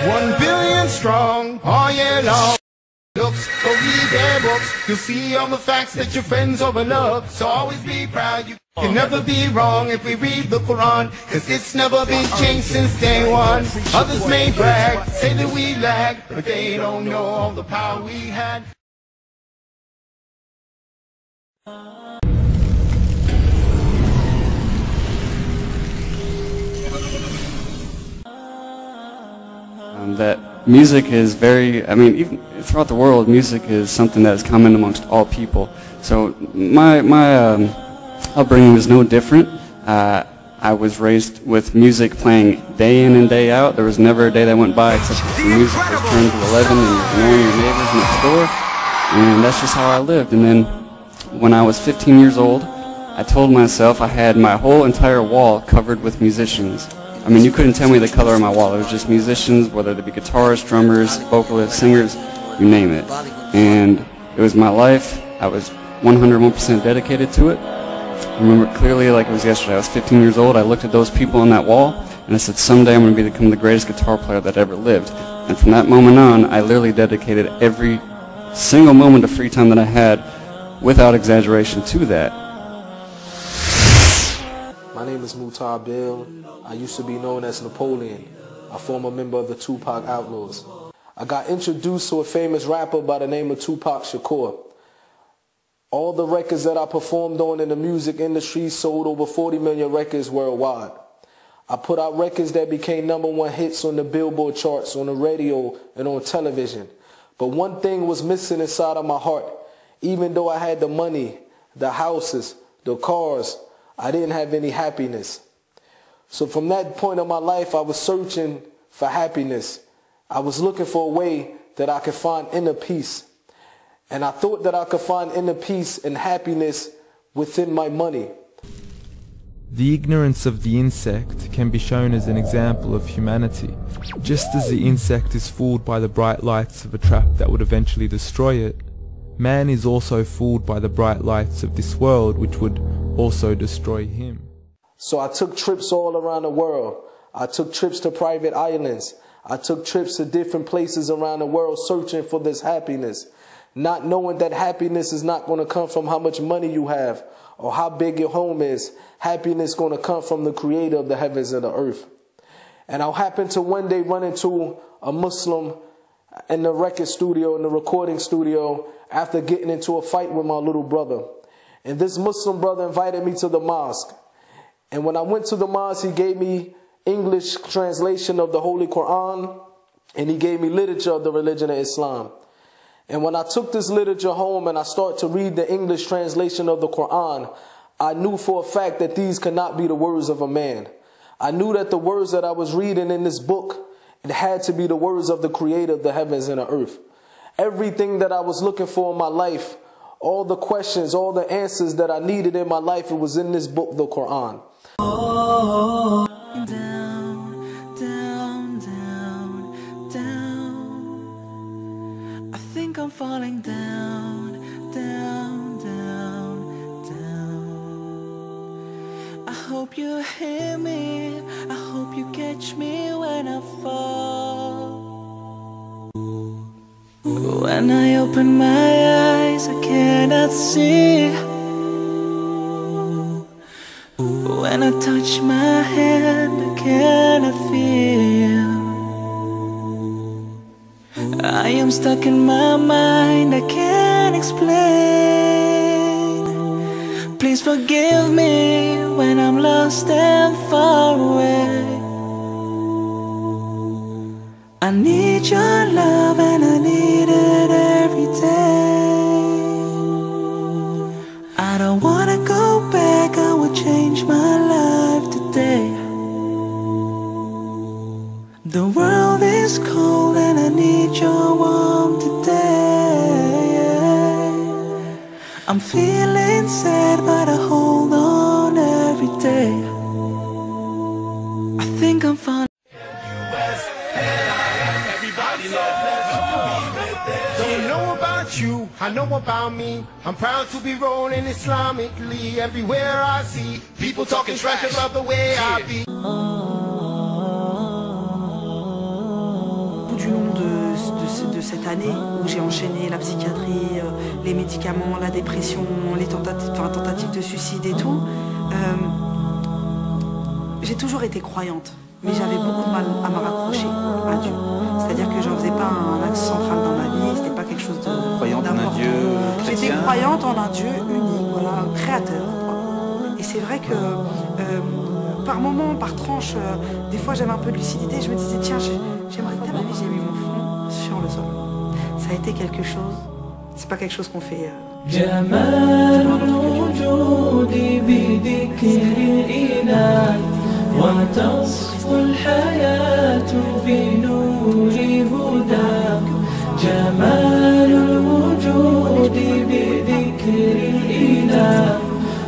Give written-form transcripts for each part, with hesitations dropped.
1 billion strong, all year long. Looks, go read their books. You'll see all the facts that your friends overlook. So always be proud, you can never be wrong if we read the Quran. Cause it's never been changed since day one. Others may brag, say that we lag, but they don't know all the power we had. That music is very, I mean, even throughout the world, music is something that is common amongst all people. So my upbringing was no different. I was raised with music playing day in and day out. There was never a day that went by except the music was turned to 11 and you're annoying your neighbors next door. And that's just how I lived. And then when I was 15 years old, I told myself I had my whole entire wall covered with musicians. I mean, you couldn't tell me the color of my wall. It was just musicians, whether they be guitarists, drummers, vocalists, singers, you name it. And it was my life. I was 101% dedicated to it. I remember clearly like it was yesterday. I was 15 years old. I looked at those people on that wall, and I said, someday I'm going to become the greatest guitar player that ever lived. And from that moment on, I literally dedicated every single moment of free time that I had, without exaggeration, to that. My name is Motivational. I used to be known as Napoleon, a former member of the Tupac Outlaws. I got introduced to a famous rapper by the name of Tupac Shakur. All the records that I performed on in the music industry sold over 40 million records worldwide. I put out records that became #1 hits on the Billboard charts, on the radio, and on television. But one thing was missing inside of my heart. Even though I had the money, the houses, the cars, I didn't have any happiness. So from that point of my life, I was searching for happiness. I was looking for a way that I could find inner peace. And I thought that I could find inner peace and happiness within my money. The ignorance of the insect can be shown as an example of humanity. Just as the insect is fooled by the bright lights of a trap that would eventually destroy it, man is also fooled by the bright lights of this world, which would also destroy him. So I took trips all around the world. I took trips to private islands. I took trips to different places around the world searching for this happiness, not knowing that happiness is not going to come from how much money you have or how big your home is. Happiness is going to come from the creator of the heavens and the earth. And I happened to one day run into a Muslim in the record studio, in the recording studio, after getting into a fight with my little brother. And this Muslim brother invited me to the mosque. And when I went to the mosque, he gave me English translation of the Holy Quran, and he gave me literature of the religion of Islam. And when I took this literature home and I started to read the English translation of the Quran, I knew for a fact that these cannot be the words of a man. I knew that the words that I was reading in this book, it had to be the words of the creator of the heavens and the earth. Everything that I was looking for in my life, all the questions, all the answers that I needed in my life, it was in this book, the Quran. Down, down, down, down. I think I'm falling down, down, down, down. I hope you hear me. I hope you catch me when I fall. When I open my eyes, I cannot see. When I touch my hand, I cannot feel. I am stuck in my mind, I can't explain. Please forgive me when I'm lost and far away. I need your love and I need it every day. I don't wanna go back, I will change my life today. The world is cold and I need your warmth today. I'm feeling sad but I hold on every day. I think I'm falling. Don't know about you, I know about me. I'm proud to be rolling Islamically. Everywhere I see people talking trash about the way I be. cette année où j'ai enchaîné la psychiatrie, les médicaments, la dépression, les tentatives de suicide et tout, j'ai toujours été croyante, mais j'avais beaucoup de mal à me raccrocher à Dieu. C'est-à-dire que je n'en faisais pas un axe central dans ma vie, c'était pas quelque chose de croyante en un Dieu chrétien. J'étais croyante en un Dieu unique, voilà, un créateur. Et c'est vrai que par moment, par tranche, des fois j'avais un peu de lucidité, je me disais tiens, j'aimerais tellement que j'ai mis mon front sur le sol. Ça a été quelque chose, c'est pas quelque chose qu'on fait. وتصفو الحياة بنور هداك جمال الوجود بذكر الإله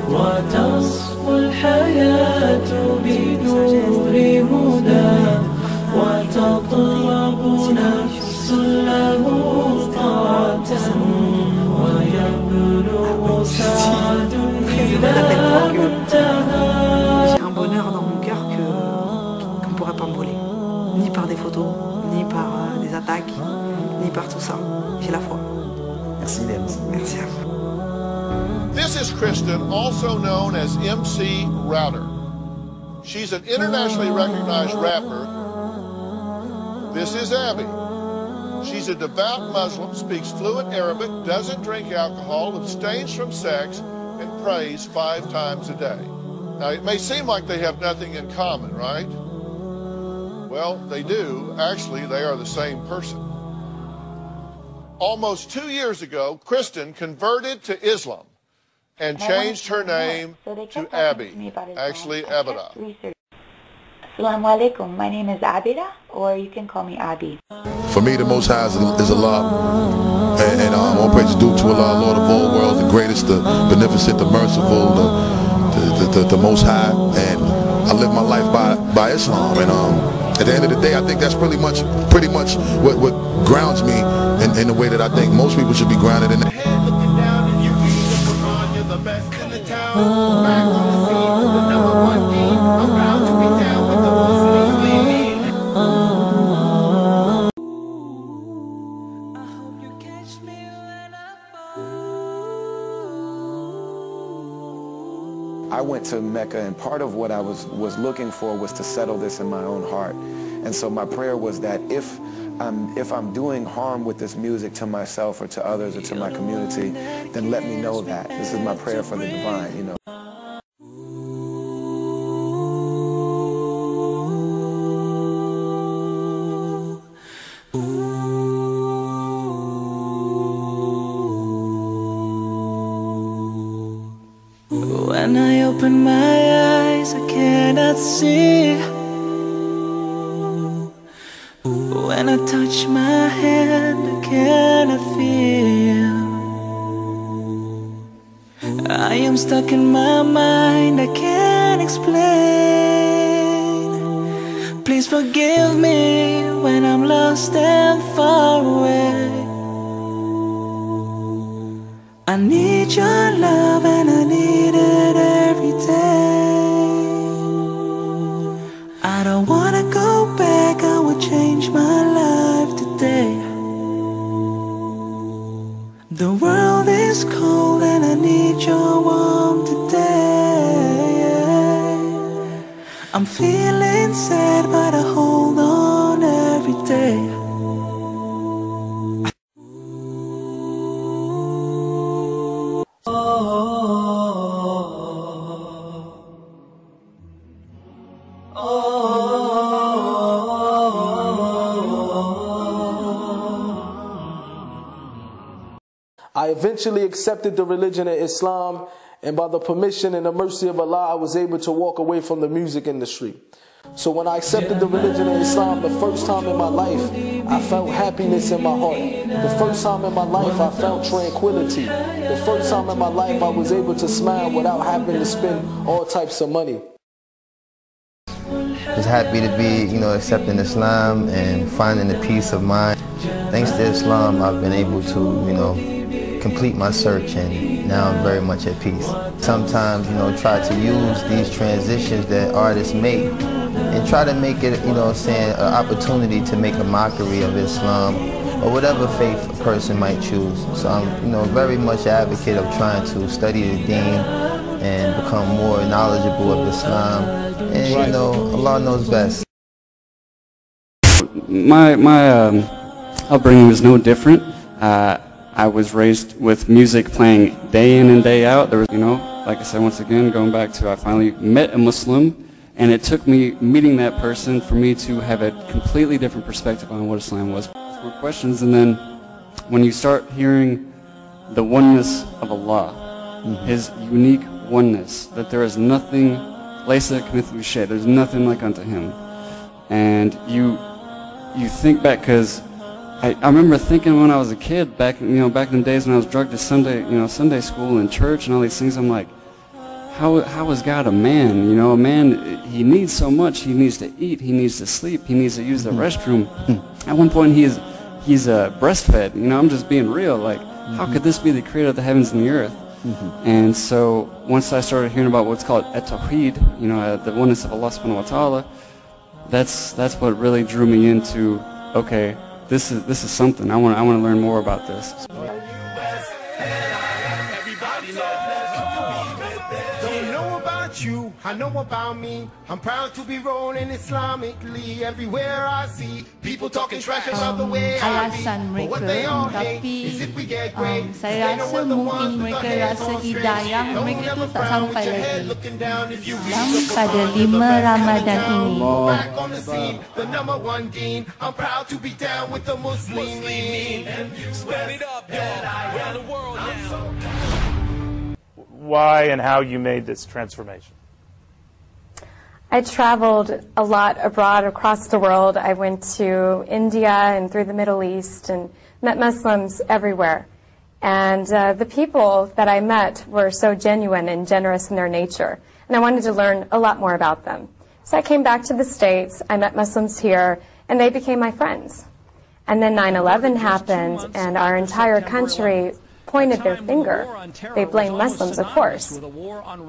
وتصفو الحياة بنور هداك وتطلب نفس له طاعة ويبلغ سعد إلى منتهى. Bonheur dans mon cœur qu'on ne pourrait pas me voler. Ni par des photos, ni par des attaques, ni par tout ça. J'ai la foi. Merci Diam. Merci à vous. This is Krisine, also known as MC Router. She's an internationally recognized rapper. This is Abby. She's a devout Muslim, speaks fluent Arabic, doesn't drink alcohol, abstains from sex, and prays 5 times a day. Now, it may seem like they have nothing in common, right? Well, they do. Actually, they are the same person. Almost 2 years ago, Krisine converted to Islam and changed her name to Abby, actually Abida. Assalamu-alaikum. My name is Abida, or you can call me Abby. For me, the Most High is Allah. And all praise is due to Allah, Lord of all worlds, the greatest, the beneficent, the merciful, the Most High, and I live my life by Islam. And at the end of the day, I think that's pretty much what grounds me in the way that I think most people should be grounded in. I went to Mecca, and part of what I was looking for was to settle this in my own heart. And so my prayer was that if I'm doing harm with this music to myself or to others or to my community, then let me know that. This is my prayer for the divine, you know. When I open my eyes, I cannot see. When I touch my hand, I cannot feel. I am stuck in my mind, I can't explain. Please forgive me when I'm lost and far away. I need your love and I need it every day. I don't wanna go back, I will change my life today. The world is cold and I need your warmth today. I'm feeling sad but I hold on every day. I eventually accepted the religion of Islam, and by the permission and the mercy of Allah, I was able to walk away from the music industry. So when I accepted the religion of Islam, the first time in my life, I felt happiness in my heart. The first time in my life, I felt tranquility. The first time in my life, I was able to smile without having to spend all types of money. Just happy to be, accepting Islam and finding the peace of mind. Thanks to Islam, I've been able to, complete my search, and now I'm very much at peace. Sometimes, try to use these transitions that artists make and try to make it, an opportunity to make a mockery of Islam or whatever faith a person might choose. So I'm, very much an advocate of trying to study the Deen and become more knowledgeable of Islam. And Allah knows best. My upbringing was no different. I was raised with music playing day in and day out. There was, like I said, once again, going back to I finally met a Muslim, and it took me meeting that person for me to have a completely different perspective on what Islam was. More questions, and then when you start hearing the oneness of Allah, His unique oneness, that there is nothing, laysa kamithlihi shay, there's nothing like unto Him, and you think back, because I remember thinking when I was a kid, back in the days when I was drugged to Sunday school and church and all these things, I'm like, how is God a man? A man, he needs so much. He needs to eat. He needs to sleep. He needs to use the restroom. At one point, he's breastfed. I'm just being real. Like, how could this be the creator of the heavens and the earth? And so once I started hearing about what's called at-tawheed, the oneness of Allah subhanahu wa ta'ala, that's what really drew me into, okay, this is something. I want to learn more about this. You, I know about me. I'm proud to be rolling Islamically. Everywhere I see people talking trash about the way I be. But what they all hate is if we get great. Saya rasa mungkin mereka rasa hidayah mereka itu tak sampai lagi. Yang pada 5 Ramadan ini. Back on the scene, the #1 Deen. I'm proud to be down with the Muslim League. And you spread it up, y'all, around the world now. Why and how you made this transformation? I traveled a lot abroad across the world. I went to India and through the Middle East and met Muslims everywhere. And the people that I met were so genuine and generous in their nature. And I wanted to learn a lot more about them. So I came back to the States, I met Muslims here, and they became my friends. And then 9/11 happened, and our entire country pointed their finger. They blamed Muslims, of course.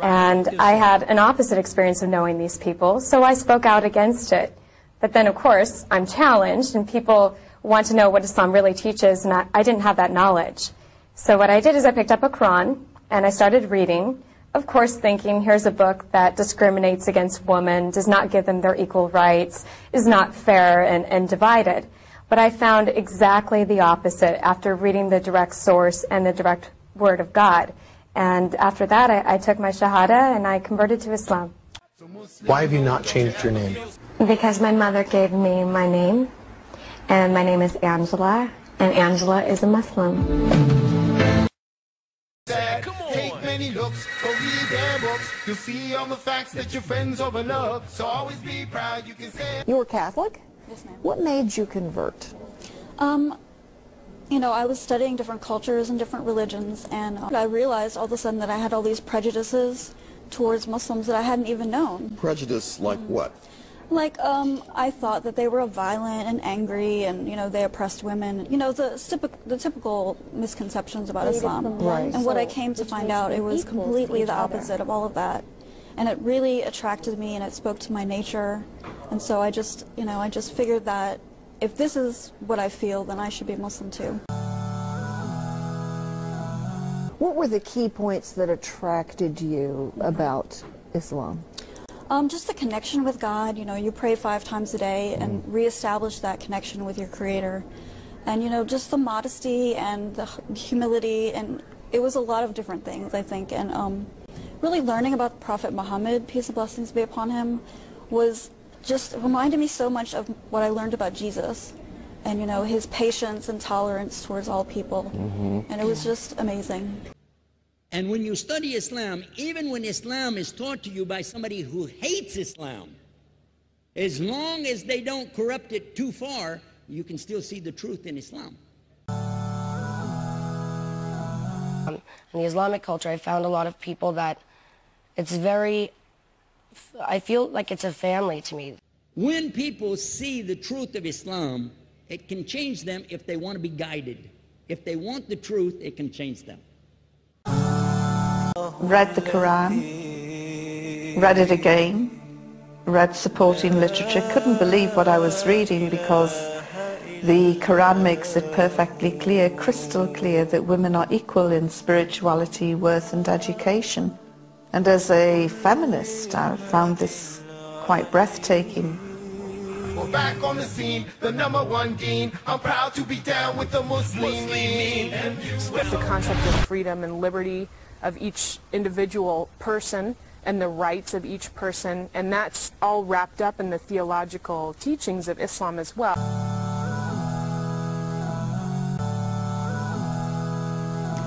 And I had an opposite experience of knowing these people, so I spoke out against it. But then, of course, I'm challenged, and people want to know what Islam really teaches, and I didn't have that knowledge. So what I did is I picked up a Quran, and I started reading, of course thinking, here's a book that discriminates against women, does not give them their equal rights, is not fair and divided. But I found exactly the opposite after reading the direct source and the direct word of God. And after that, I took my Shahada and I converted to Islam. Why have you not changed your name? Because my mother gave me my name, and my name is Angela, and Angela is a Muslim. Take many looks, go read their books. You'll see all the facts that your friends overlook. So always be proud, you can say. You were Catholic? Yes, ma'am. What made you convert? I was studying different cultures and different religions, and I realized all of a sudden that I had all these prejudices towards Muslims that I hadn't even known. Prejudice like what? Like, I thought that they were violent and angry, and, they oppressed women. The typical misconceptions about Islam. Right. And what I came to find out, it was completely the opposite of all of that. And it really attracted me, and it spoke to my nature. And so I just figured that if this is what I feel, then I should be Muslim too. What were the key points that attracted you about Islam? Just the connection with God. You pray 5 times a day and reestablish that connection with your Creator. And, just the modesty and the humility, and it was a lot of different things, I think. And really learning about Prophet Muhammad, peace and blessings be upon him, was just reminded me so much of what I learned about Jesus, and his patience and tolerance towards all people. And it was just amazing. And when you study Islam, even when Islam is taught to you by somebody who hates Islam, as long as they don't corrupt it too far, you can still see the truth in Islam. In the Islamic culture, I found a lot of people that I feel like it's a family to me. When people see the truth of Islam, it can change them if they want to be guided. If they want the truth, it can change them. Read the Quran, read it again, read supporting literature. Couldn't believe what I was reading because The Quran makes it perfectly clear, crystal clear, that women are equal in spirituality, worth and education. And as a feminist, I found this quite breathtaking. We're back on the scene, the #1 dean. I'm proud to be down with the Muslim. The concept of freedom and liberty of each individual person and the rights of each person, and that's all wrapped up in the theological teachings of Islam as well.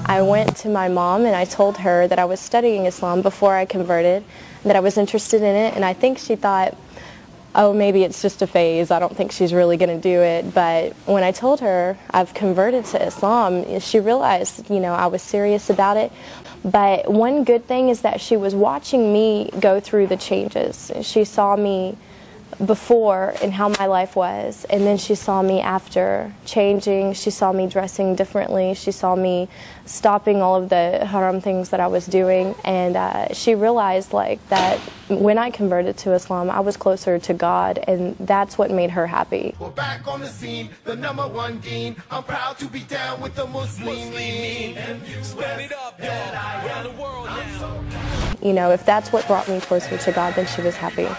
I went to my mom and I told her that I was studying Islam before I converted, that I was interested in it, and I think she thought, oh, maybe it's just a phase, I don't think she's really going to do it. But when I told her I've converted to Islam, she realized, you know, I was serious about it. But one good thing is that she was watching me go through the changes. She saw me before and how my life was, and then she saw me after changing. She saw me dressing differently. She saw me stopping all of the haram things that I was doing, and she realized like that when I converted to Islam, I was closer to God, and that's what made her happy. We're back on the scene, the #1 dean. I'm proud to be down with the Muslim. You know, if that's what brought me closer to God, then she was happy.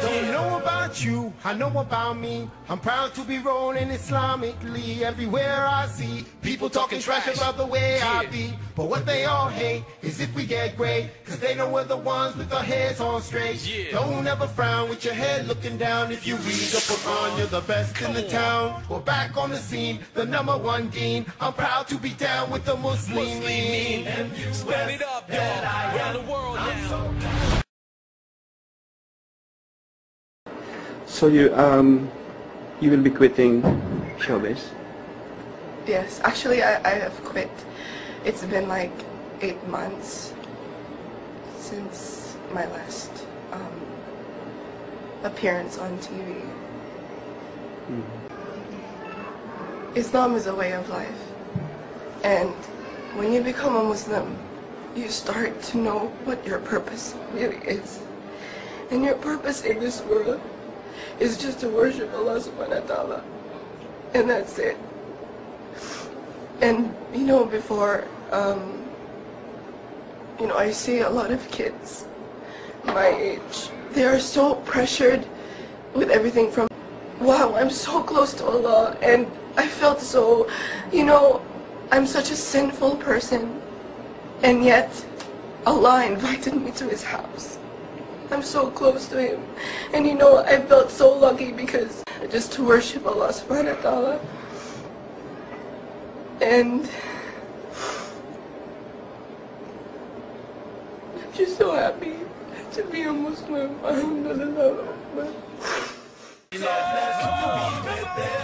Don't know about you, I know about me. I'm proud to be rolling Islamically. Everywhere I see people talking trash about the way I be. But what they all hate is if we get great, cause they know we're the ones with our heads on straight. Don't ever frown with your head looking down. If you read the Quran, you're the best in the town. We're back on the scene, the #1 dean. I'm proud to be down with the Muslim. Spread it up, y'all, around the world now. So you will be quitting showbiz? Yes, actually I have quit. It's been like 8 months since my last appearance on TV. Islam is a way of life, and when you become a Muslim, you start to know what your purpose really is. And your purpose in this world is just to worship Allah subhanahu wa ta'ala, and that's it. And you know, before you know, I see a lot of kids my age, they are so pressured with everything from, wow, I'm so close to Allah, and I felt so, you know, I'm such a sinful person, and yet Allah invited me to His house. I'm so close to Him, and you know, I felt so lucky because just to worship Allah subhanahu wa ta'ala. And I'm just so happy to be a Muslim. Alhamdulillah.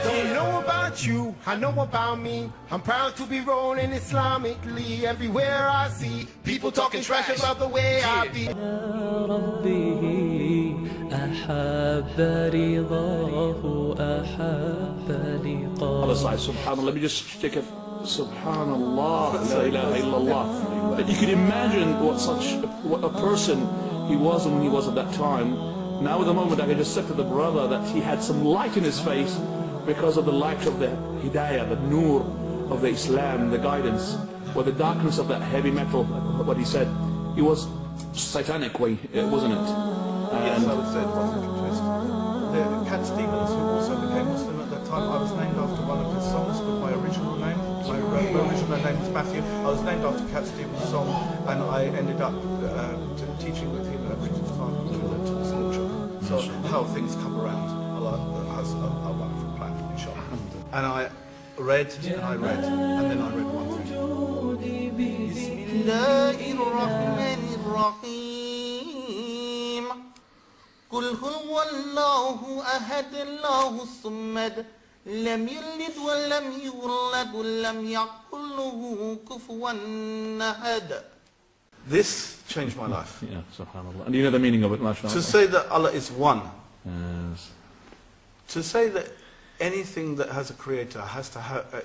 Don't know about you, I know about me. I'm proud to be rolling Islamically. Everywhere I see people talking trash about the way I be. Other side, subhanallah, let me just stick it. Subhanallah, la ilaha illallah. But you can imagine what a person he was when he was at that time. Now at the moment I just said to the brother that he had some light in his face because of the light of the hidayah, the nur of the Islam, the guidance, or the darkness of that heavy metal, what he said. It was satanic way, wasn't it? Yes, I would say it was a twist. Cat Stevens, who also became Muslim at that time, I was named after one of his songs, but my original name, my original name was Matthew. I was named after Cat Stevens' song, and I ended up teaching with him at Britain's time during the Tulsa lecture. So how things come around, Allah has a wonderful plan, inshallah. And I read, and I read, and then I read one thing. Bismillahirrahmanirrahim. قل هو الله أحد الله الصمد لم يلد ولم يولد ولم يكن له كفوا أحد. This changed my life. Yeah, subhanallah. And you know the meaning of it, mashallah. To say that Allah is one. Yes. To say that anything that has a creator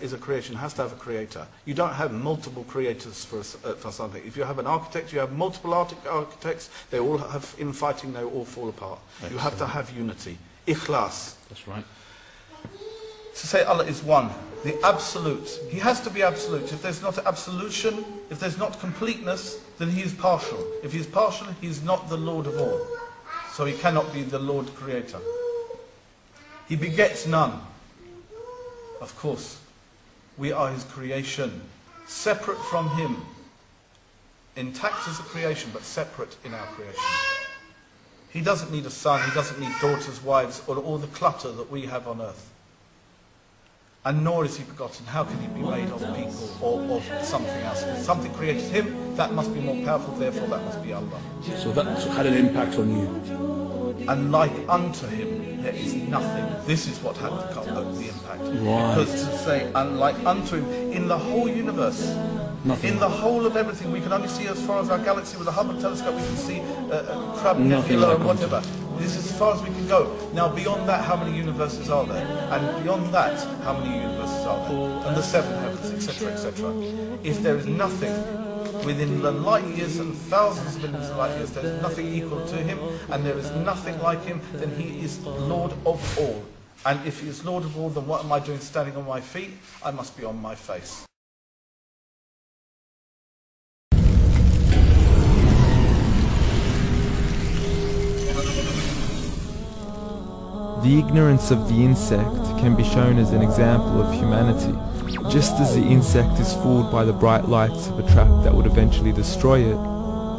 is a creation has to have a creator. You don't have multiple creators for something. If you have an architect, you have multiple architects. They all have infighting. They all fall apart. Excellent. You have to have unity. Ikhlas. That's right. To say Allah is one, the absolute. He has to be absolute. If there's not absolution, if there's not completeness, then he is partial. If he is partial, he is not the Lord of all. So he cannot be the Lord Creator. He begets none. Of course, we are his creation, separate from him. Intact as a creation, but separate in our creation. He doesn't need a son, he doesn't need daughters, wives, or all the clutter that we have on earth. And nor is he begotten. How can he be made of people or of something else? If something created him, that must be more powerful, therefore that must be Allah. So that had an impact on you. And like unto him, there is nothing. This is what had the impact. Right. Because to say, unlike unto him, in the whole universe, nothing. In the whole of everything, we can only see as far as our galaxy with a Hubble telescope, we can see Crab, Nebula, and whatever. This is as far as we can go. Now beyond that, how many universes are there? And beyond that, how many universes are there? And the seven heavens, etc., etc. If there is nothing within the light years and thousands of millions of light years, there is nothing equal to him, and there is nothing like him, then he is Lord of all. And if he is Lord of all, then what am I doing standing on my feet? I must be on my face. The ignorance of the insect can be shown as an example of humanity. Just as the insect is fooled by the bright lights of a trap that would eventually destroy it,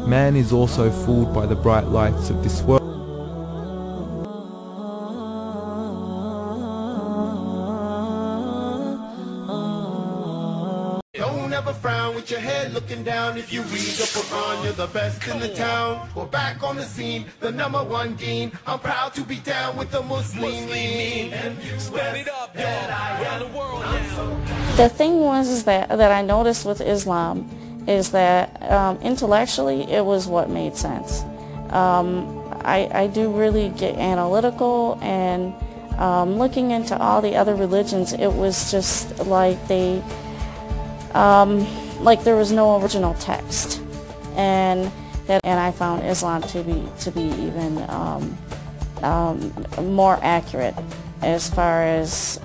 man is also fooled by the bright lights of this world. Don't ever frown with your head looking down. If you read the Quran, you're the best in the town. We're back on the scene, the #1 deen. I'm proud to be down with the Muslim and spread it up, around the world now. The thing was that I noticed with Islam is that intellectually it was what made sense. I do really get analytical, and looking into all the other religions, it was just like like there was no original text, and I found Islam to be even more accurate as far as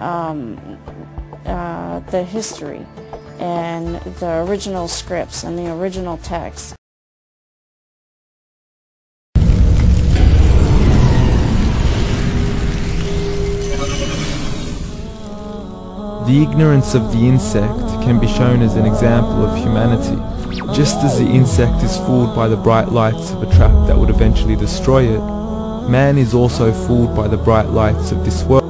the history and the original scripts and the original text. The ignorance of the insect can be shown as an example of humanity. Just as the insect is fooled by the bright lights of a trap that would eventually destroy it, man is also fooled by the bright lights of this world.